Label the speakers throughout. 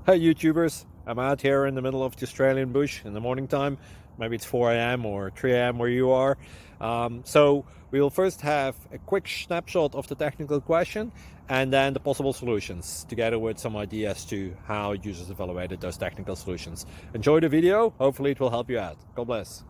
Speaker 1: Hi YouTubers, I'm out here in the middle of the Australian bush in the morning time. Maybe it's 4 a.m. or 3 a.m. where you are. So we will first have a quick snapshot of the technical question and then the possible solutions, together with some ideas to how users evaluated those technical solutions. Enjoy the video, hopefully it will help you out. God bless.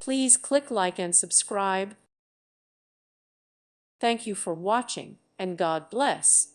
Speaker 2: Please click like and subscribe. Thank you for watching, and God bless.